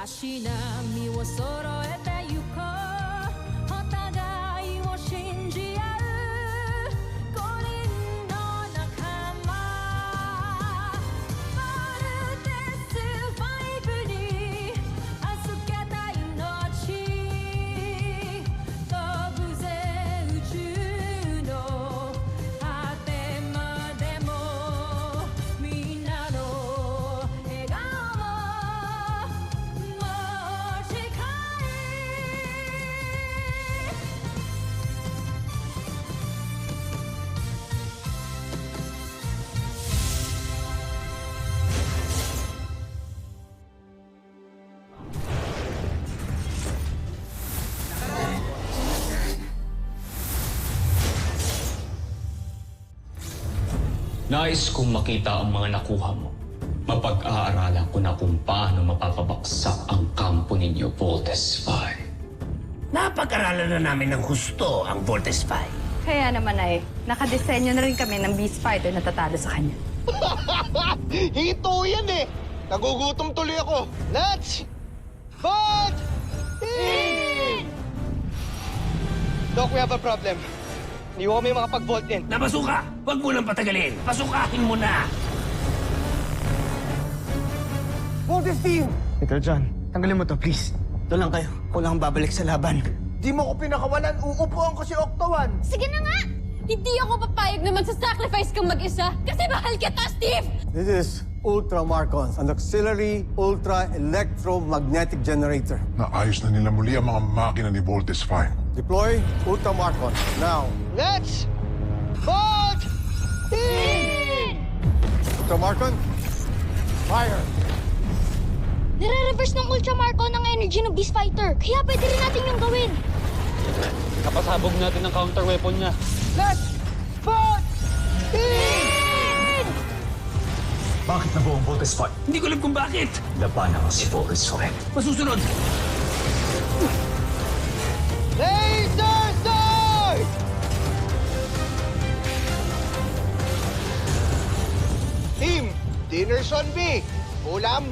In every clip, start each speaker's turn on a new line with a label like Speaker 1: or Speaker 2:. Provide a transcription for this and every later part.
Speaker 1: しなみを揃えてゆこうお互いを信じ合う五人の仲間まるでスファイブに預けた命飛ぶぜ宇宙の果てまでもみんなの笑顔持ち帰
Speaker 2: Nais kong makita ang mga nakuha mo. Mapag-aaralan ko na kung paano mapapabaksak ang kampo ninyo, Voltes 5.
Speaker 3: Napag-aralan na namin ng husto ang Voltes 5.
Speaker 4: Kaya naman ay, nakadesenyo na rin kami ng Beast Fighter na tatalo sa kanya.
Speaker 5: Hito yan eh! Nagugutom tuloy ako! Let's fight! Doc, we have a problem. Hindi ko kami makapag-vault in.
Speaker 3: Napasuka! Huwag mo nang patagalin! Pasukahin mo na!
Speaker 5: Voltes team!
Speaker 6: Little John, tanggalin mo to, please. Ito lang kayo. Ako lang ang babalik sa laban.
Speaker 5: Di mo ko pinakawalan, uupuan ko si Octawan!
Speaker 7: Sige na nga! Hindi ako papayag na magsasacrifice kang mag-isa kasi mahal kita, Steve!
Speaker 8: This is Ultra Marcon, an auxiliary ultra electromagnetic generator.
Speaker 9: Naayos na nila muli ang mga makina ni Voltes 5.
Speaker 8: Deploy Ultra Marcon now.
Speaker 5: Let's fight! In!
Speaker 8: Ultra Marcon, fire!
Speaker 7: Nire-reverse ng Ultramarco ng energy ng Beast Fighter. Kaya pwede rin natin yung gawin.
Speaker 2: Napasabog natin ang counter-weapon niya.
Speaker 5: Let's fight! In!
Speaker 2: Bakit nabuo ang Voltes 5?
Speaker 3: Hindi ko alam kung bakit.
Speaker 2: Labanan ko si Voltes 5.
Speaker 3: Masusunod!
Speaker 5: Laser Sword! Team, dinner's on me. Ulam,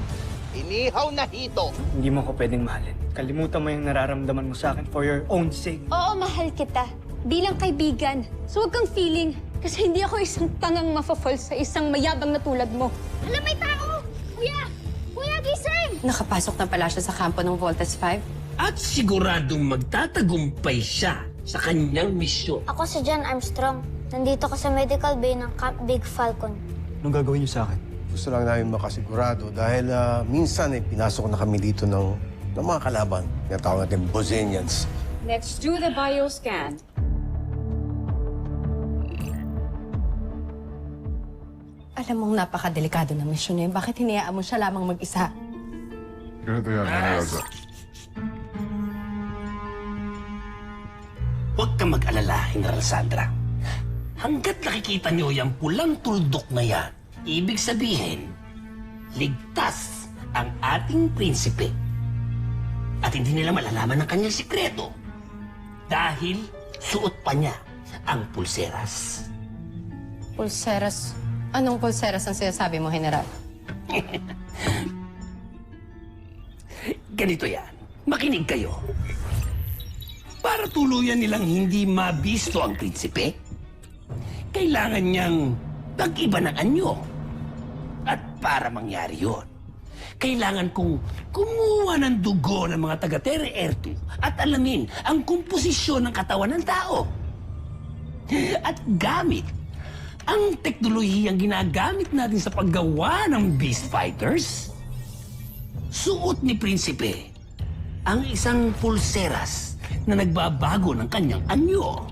Speaker 5: inihaw na hito.
Speaker 6: Hindi mo ko pwedeng mahalin. Kalimutan mo yung nararamdaman mo sa akin for your own sake.
Speaker 7: Oo, mahal kita. Bilang kaibigan. So huwag kang feeling. Kasi hindi ako isang tangang mafafall sa isang mayabang na tulad mo. Alam, may tao! Kuya! Kuya, gising!
Speaker 4: Nakapasok na pala siya sa kampo ng Voltes 5.
Speaker 3: At siguradong magtatagumpay siya sa kanyang misyon.
Speaker 10: Ako si John Armstrong. Nandito ko sa medical bay ng Camp Big Falcon.
Speaker 6: Anong gagawin niyo sa akin?
Speaker 8: Gusto lang namin makasigurado dahil minsan ay pinasok na kami dito ng mga kalaban. Tinatawag natin Bosenians.
Speaker 1: Let's do the bioscan.
Speaker 4: Alam mong napakadelikado ng misyon na yun. Bakit hinayaan mo siya lamang mag-isa?
Speaker 9: Ganito yan, Elsa.
Speaker 3: Huwag kang mag-alala, General Sandra. Hanggat nakikita niyo yung pulang tuldok na yan, ibig sabihin, ligtas ang ating prinsipe. At hindi nila malalaman ang kanyang sikreto. Dahil suot pa niya ang pulseras.
Speaker 4: Pulseras? Anong pulseras ang sinasabi mo, General?
Speaker 3: Ganito yan. Makinig kayo. Para tuluyan nilang hindi mabisto ang prinsipe, kailangan niyang pag-iba ng anyo. At para mangyari yon, kailangan kong kumuha ng dugo ng mga taga-Terra Air 2 at alamin ang komposisyon ng katawan ng tao. At gamit ang teknolohiyang ginagamit natin sa paggawa ng Beast Fighters, suot ni Prinsipe ang isang pulseras na nagbabago ng kanyang anyo.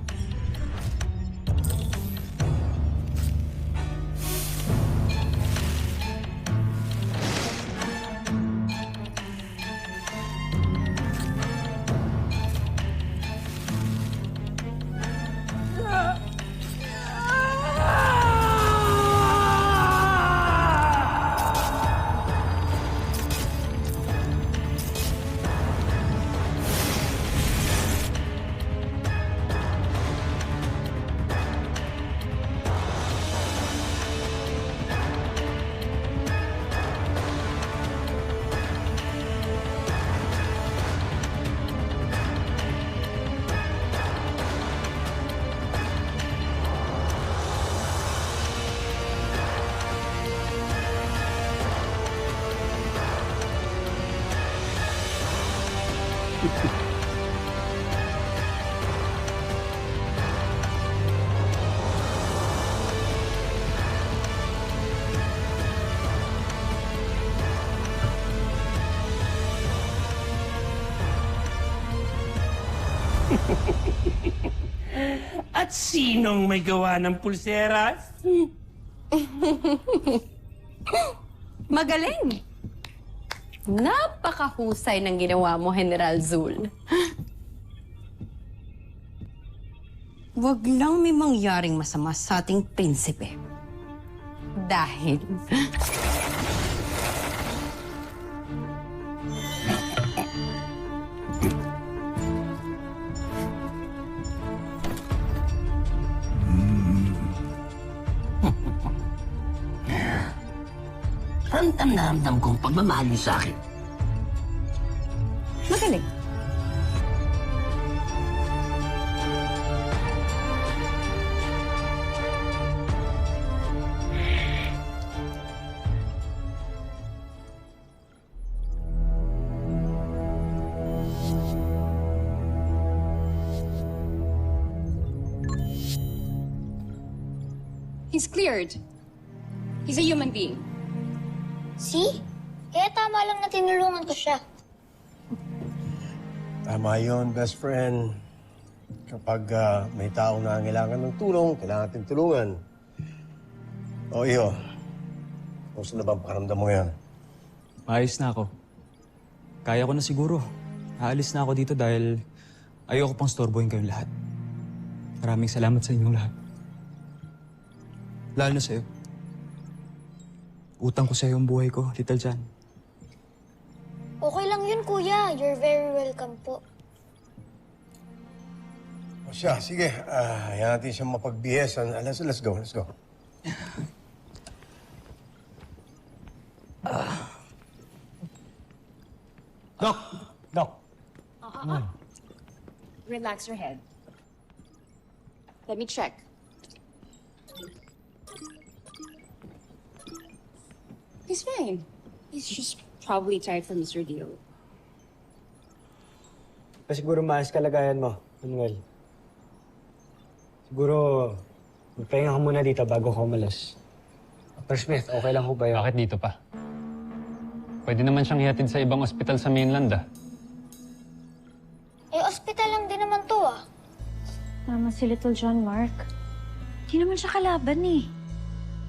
Speaker 3: At sinong may gawa ng pulseras?
Speaker 4: Magaling! Napakahusay ng ginawa mo, General Zul. Huwag lang may mangyaring masama sa ating prinsipe. Dahil...
Speaker 3: Ramdam na ramdam kong pagmamahal niyo sa akin.
Speaker 4: Magaling.
Speaker 11: He's cleared. He's a human being.
Speaker 10: See? Kaya tama lang na tinulungan ko siya.
Speaker 8: Tama yun, best friend. Kapag may taong nangangailangan ng tulong, kailangan natin tulungan. O iyo, gusto na bang pakiramdam mo yan?
Speaker 12: Maayos na ako. Kaya ko na siguro. Aalis na ako dito dahil ayoko pang storbohin kayong lahat. Maraming salamat sa inyong lahat. Lalo na sa'yo. Utang ko sa'yo ang buhay ko, Little John.
Speaker 10: Okay lang yun, kuya. You're very welcome po.
Speaker 8: O siya, sige. Hayaan natin siyang mapagbihesan. Let's go, let's go. Doc! Doc!
Speaker 11: Relax your head. Let me check. He's fine. He's just probably tired from his ordeal.
Speaker 6: Siguro maayos kalagayan mo, Manuel. Siguro, magpahinga ka muna dito bago ka umalis. Dr. Smith, okay lang ho ba yun?
Speaker 13: Bakit dito pa? Pwede naman siyang ihatid sa ibang ospital sa mainland, ah.
Speaker 10: Eh, ospital lang din naman to, ah.
Speaker 7: Tama si Little John, Mark. Di naman siya kalaban eh.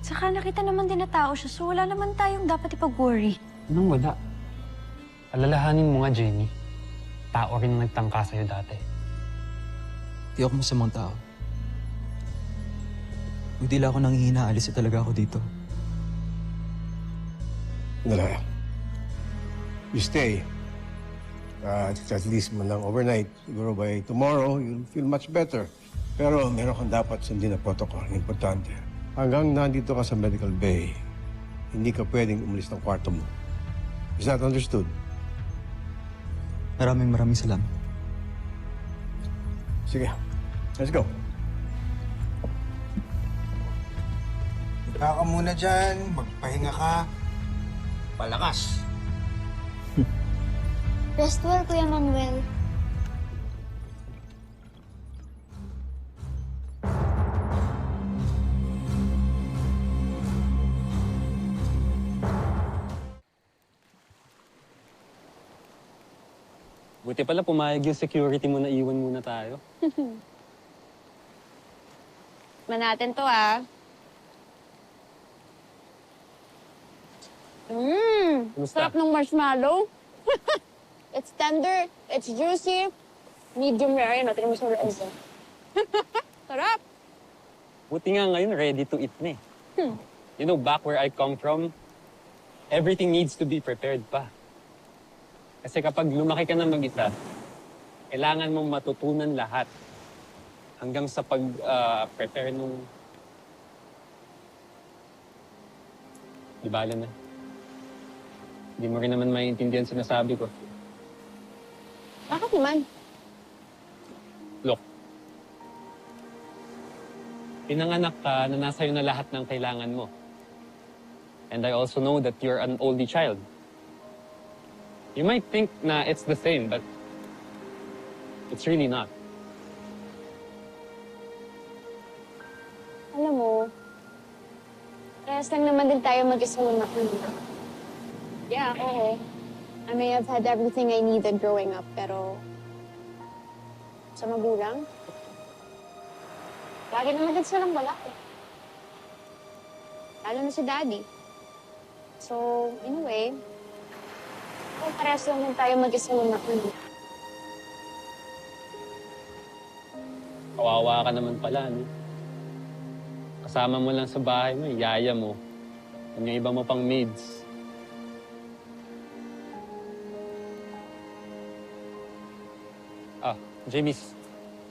Speaker 7: Saka nakita naman din na tao siya, so wala naman tayong dapat ipag-worry.
Speaker 13: Anong wala? Alalahanin mo nga, Jamie. Tao rin ang nagtangka sa'yo dati.
Speaker 12: Di ako masamang tao. Kung di lang ako nanghihina, alis na talaga ako dito.
Speaker 8: Dala. You stay. At least man lang overnight. Siguro by tomorrow, you'll feel much better. Pero meron kang dapat sundin na protocol. Importante. Hanggang nandito ka sa medical bay, hindi ka pwedeng umalis ng kwarto mo. Is that understood?
Speaker 12: Maraming salamat.
Speaker 8: Sige. Let's go.
Speaker 5: Ika ka muna dyan, magpahinga ka. Palakas.
Speaker 10: Rest well, Kuya Manuel.
Speaker 13: Buti pala pumayag yung security mo na iwan muna tayo.
Speaker 7: Natin to, ah. Sarap ng marshmallow. It's tender, it's juicy, medium rare. Natin mo sa reza. Sarap!
Speaker 13: Buti nga ngayon, ready to eat na eh. You know, back where I come from, everything needs to be prepared pa. Kasi kapag lumaki ka na mag-isa, kailangan mong matutunan lahat. Hanggang sa pag-prepare nung... Di bala na. Hindi mo rin naman maiintindihan sinasabi ko.
Speaker 7: Bakit naman?
Speaker 13: Look. Pinanganak ka na nasa iyo na lahat ng kailangan mo. And I also know that you're an only child. You might think na it's the same, but It's really not.
Speaker 7: Alam mo, parehas lang naman din tayo mag-isa lumaki. Yeah, oo. I may have had everything I needed growing up, pero sa magulang, lagi naman din silang wala eh. Lalo na si Daddy. So, in a way, parehas lang din tayo mag-isa lumaki.
Speaker 13: Kawawa ka naman pala, no? Kasama mo lang sa bahay mo, yaya mo. Yung iba mo pang maids. Jamie,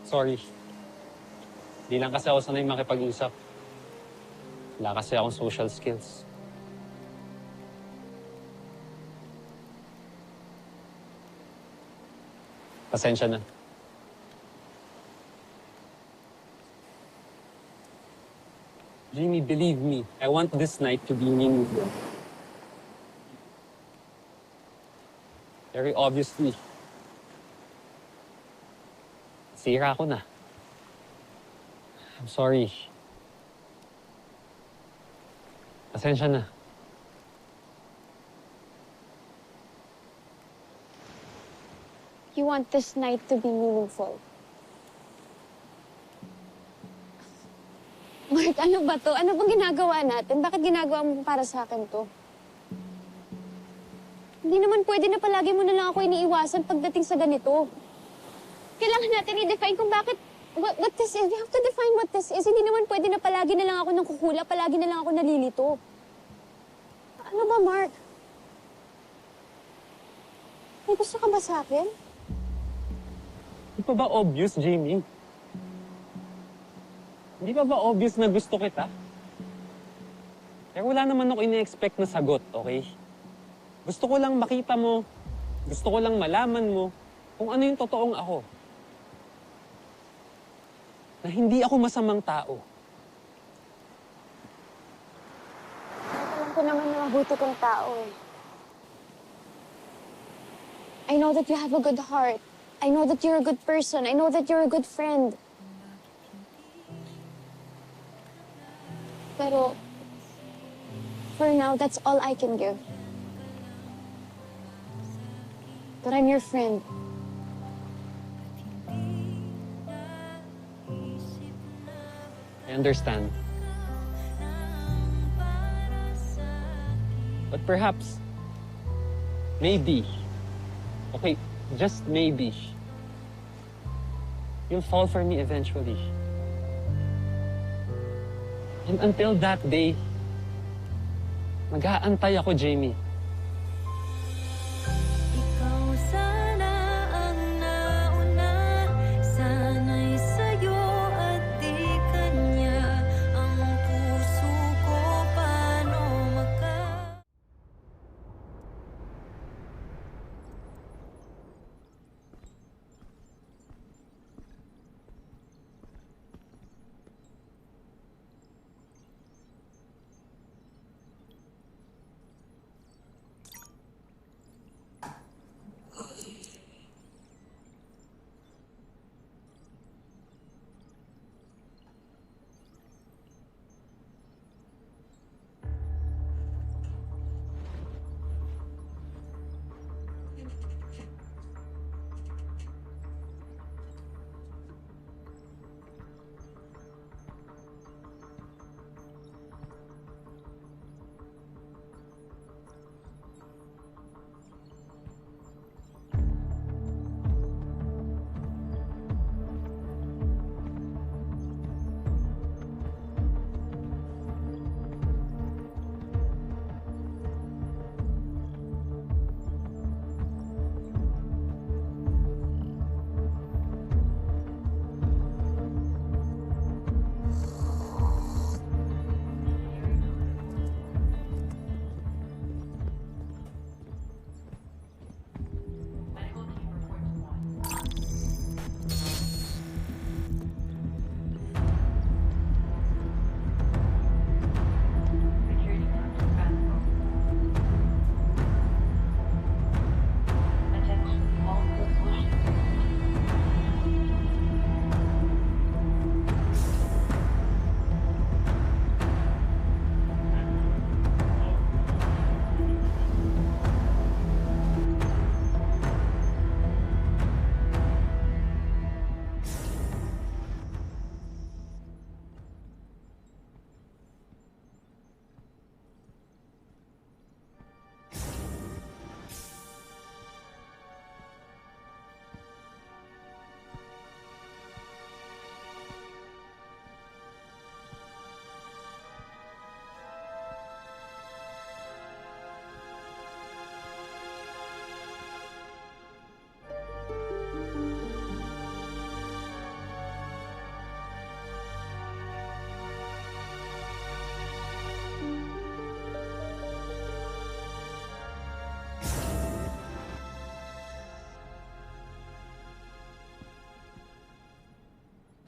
Speaker 13: sorry. Di lang kasi ako sanay makipag-usap. Wala kasi akong social skills. Pasensya na. Jamie, believe me, I want this night to be meaningful. Very obviously, sira ko na. I'm sorry. Pasensya na.
Speaker 7: You want this night to be meaningful. Mark, ano ba to? Ano bang ginagawa natin? Bakit ginagawa mo para sa akin to? Hindi naman pwede na palagi mo na lang ako iniiwasan pagdating sa ganito. Kailangan natin i-define kung bakit, what this is. We have to define what this is. Hindi naman pwede na palagi na lang ako ng kukula, palagi na lang ako nalilito. Ano ba, Mark? May gusto ka ba sa akin?
Speaker 13: Hindi pa ba obvious, Jamie? Hindi pa ba obvious na gusto kita? Kaya wala naman ako ine-expect na sagot, okay? Gusto ko lang makita mo, gusto ko lang malaman mo kung ano yung totoong ako. Na hindi ako masamang tao.
Speaker 7: Alam ko naman na mabuti kong tao eh. I know that you have a good heart. I know that you're a good person. I know that you're a good friend. Pero, for now, that's all I can give. But I'm your friend.
Speaker 13: I understand. But perhaps, maybe, okay, just maybe, you'll fall for me eventually. And until that day, mag-aantay ako, Jamie.
Speaker 1: Ikaw sana ang nauna, sana'y sa'yo at di kanya. Ang puso ko paano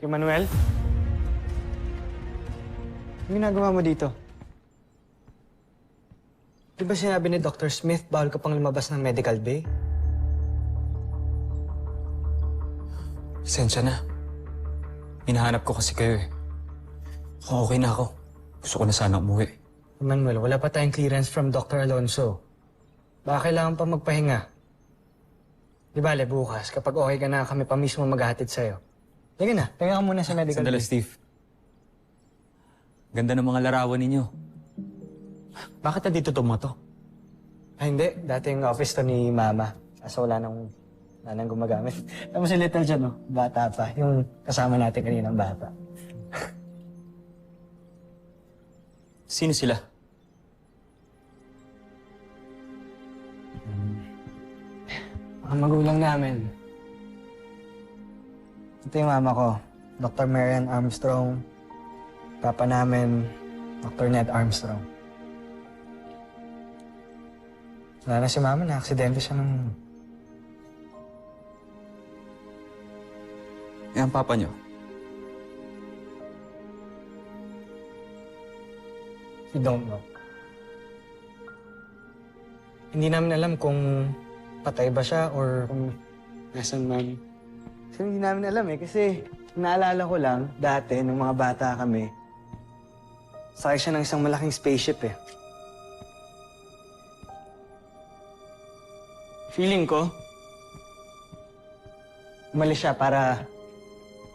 Speaker 6: Kay Manuel? Ano ginagawa mo dito? Di ba sinabi ni Dr. Smith bawal ka pang lumabas ng medical bay?
Speaker 12: Pasensya na. Hinahanap ko kasi kayo eh. Kung okay na ako, gusto ko na sana umuwi.
Speaker 6: Manuel, wala pa tayong clearance from Dr. Alonso. Baka kailangan pa magpahinga. Di bale, bukas, kapag okay ka na, kami pa mismo maghahatid sa'yo. Sige na, tingnan ka muna sa medical
Speaker 12: Sandali,
Speaker 6: bay.
Speaker 12: Steve. Ganda ng mga larawan ninyo. Bakit na dito to?
Speaker 6: Ay, hindi. Dati yung office to ni Mama. Kaso wala nang gumagamit. Tapos si Little dyan, no? Bata pa. Yung kasama natin kaninang bata.
Speaker 12: Sino sila?
Speaker 6: Mga magulang namin. Ito yung mama ko, Dr. Marian Armstrong. Papa namin, Dr. Ned Armstrong. Wala na si mama, na-aksidente siya nung...
Speaker 12: Eh, ang papa nyo?
Speaker 6: We don't know. Hindi namin alam kung patay ba siya or kung nasan man. Kasi hindi namin alam eh, kasi naalala ko lang, dati, nung mga bata kami, sakay siya ng isang malaking spaceship eh. Feeling ko, umalis siya para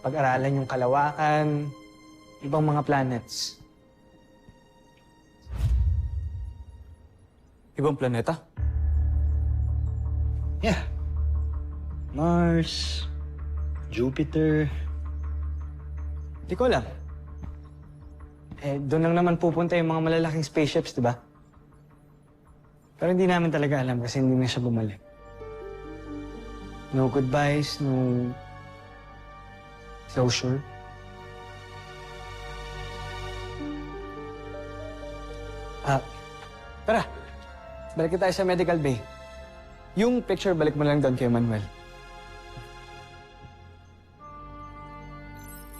Speaker 6: pag-aralan yung kalawakan, ibang mga planets.
Speaker 12: Ibang planeta?
Speaker 6: Yeah. Mars, Jupiter. Di ko alam. Eh, doon lang naman pupunta yung mga malalaking spaceships, di ba? Pero hindi namin talaga alam kasi hindi na siya bumalik. No goodbyes, no closure. Tara. Balik tayo sa medical bay. Yung picture, balik mo lang doon kay Manuel.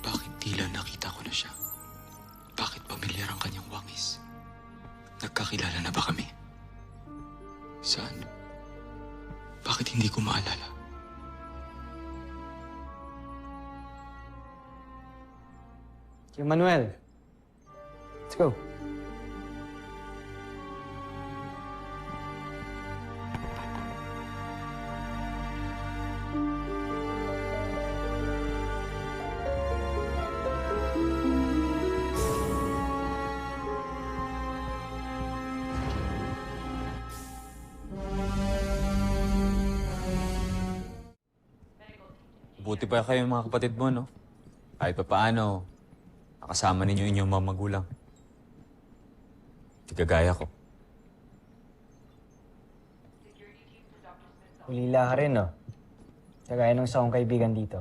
Speaker 12: Bakit tila nakita ko na siya? Bakit pamilyar ang kanyang wangis? Nagkakilala na ba kami? Saan? Bakit hindi ko maalala?
Speaker 6: Kay Manuel. Let's go.
Speaker 12: Buti pa kayo mga kapatid mo, no? Kahit pa paano, nakasama ninyo inyong mga magulang. Di kagaya ko.
Speaker 6: Ulila ka rin, no? Kagaya nung isa kong kaibigan dito.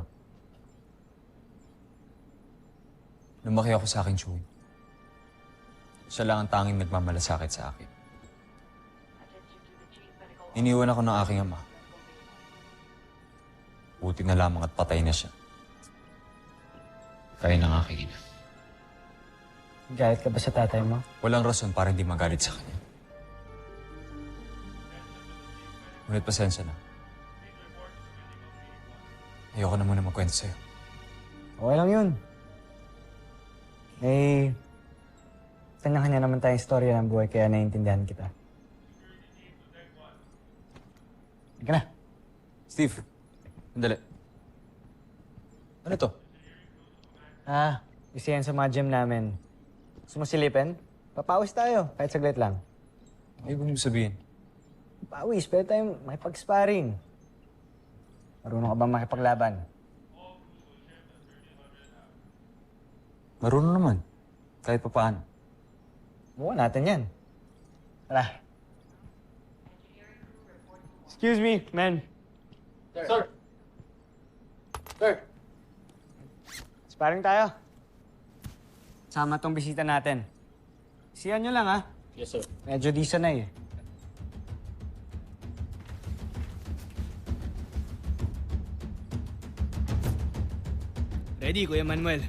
Speaker 12: Lumaki ako sa akin, Chewie. Siya lang ang tanging nagmamalasakit sa akin. Iniwan ako ng aking ama. Buti na lamang at patay na siya. Kaya ng aking ina.
Speaker 6: Galit ka ba sa tatay mo?
Speaker 12: Walang rason para hindi magalit sa kanya. Ngunit pasensya na. Ayoko na muna magkwento sa'yo.
Speaker 6: Okay lang yun. Eh, kanya-kanya naman tayong istorya ng buhay kaya naiintindihan kita. Halika na.
Speaker 12: Steve, sandali. Ano to?
Speaker 6: Isa yan sa mga gym namin. Gusto mo silipin? Papawis tayo, kahit saglit lang.
Speaker 12: Ano ibig sabihin?
Speaker 6: Pawis, pwede tayong makipag-sparring. Marunong ka ba makipaglaban?
Speaker 12: Marunong naman. Kahit pa paano.
Speaker 6: Buwan natin yan. Tara. Excuse me, man.
Speaker 5: Sir. Sir.
Speaker 6: Sparring tayo. Sama tong bisita natin. Siyan nyo lang, ha?
Speaker 5: Yes, sir.
Speaker 6: Medyo di sanay, eh. Ready, Kuya Manuel.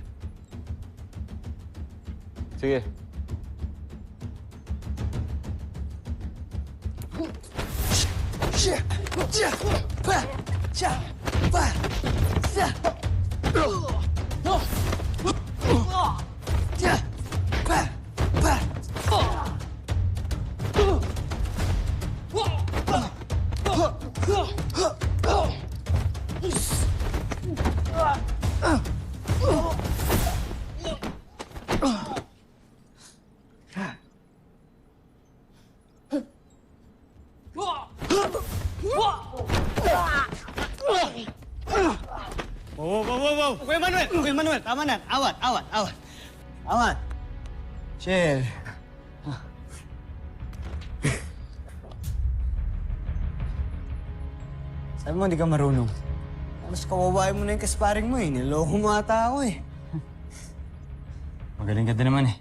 Speaker 13: Sige.
Speaker 6: Wow! Kuya Manuel, tama na. Awat. Chill. Sabi mo, hindi ka marunong. Mas kawabain mo na yung kasparing mo eh. Niloko mo ata ako eh.
Speaker 13: Magaling ka din naman eh.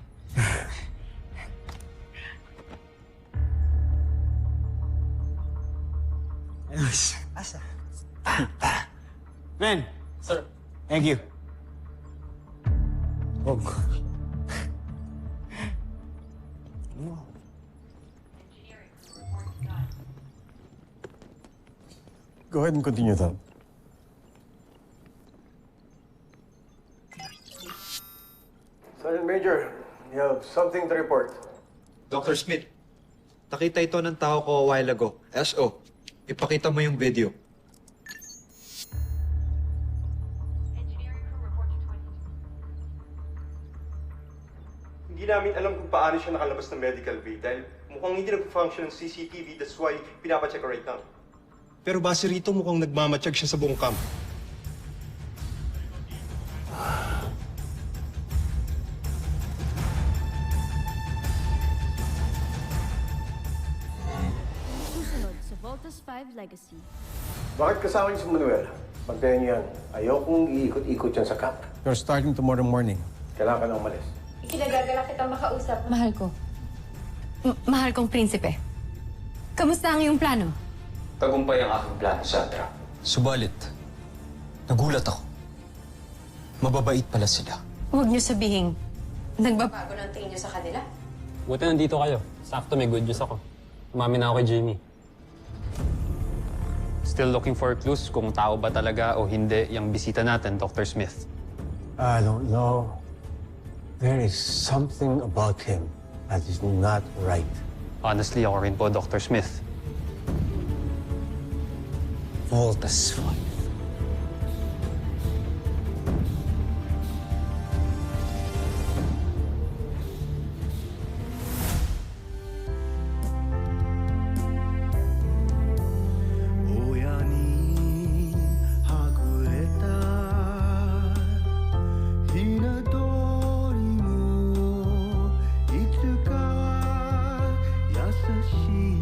Speaker 6: Asa? Ben!
Speaker 13: Sir.
Speaker 6: Thank you. Oh.
Speaker 8: Go ahead and continue that. Sergeant Major, you have something to report.
Speaker 14: Dr. Smith, nakita ito ng tao ko a while ago. SO, ipakita mo yung video.
Speaker 15: Hindi namin alam kung paano siya nakalabas ng medical bay dahil mukhang hindi nag-function ng CCTV, that's why pinapacheck right now. Pero base rito mukhang nagmamatsyag siya sa buong camp.
Speaker 1: Susunod sa Voltas 5 Legacy.
Speaker 8: Bakit kasama niyo si Manuel? Pagtayan niyo yan. Ayokong iikot-ikot yan sa camp. You're starting tomorrow morning. Kailangan ka na umalis.
Speaker 4: Kinagagala kitang makausap. Mahal ko. Mahal kong prinsipe. Kamusta ang iyong plano?
Speaker 2: Tagumpay ang aking plano, Sandra.
Speaker 12: Subalit, nagulat ako. Mababait pala sila.
Speaker 4: Huwag niyo sabihin, nagbabago ng tingin niyo sa kanila.
Speaker 13: Buti nandito kayo. Sakto may good news ako. Umamin na ako kay Jamie. Still looking for clues kung tao ba talaga o hindi yung bisita natin, Dr. Smith.
Speaker 8: I don't know. There is something about him that is not right.
Speaker 13: Honestly, ako rin po, Dr. Smith.
Speaker 12: Voltas 5.
Speaker 16: She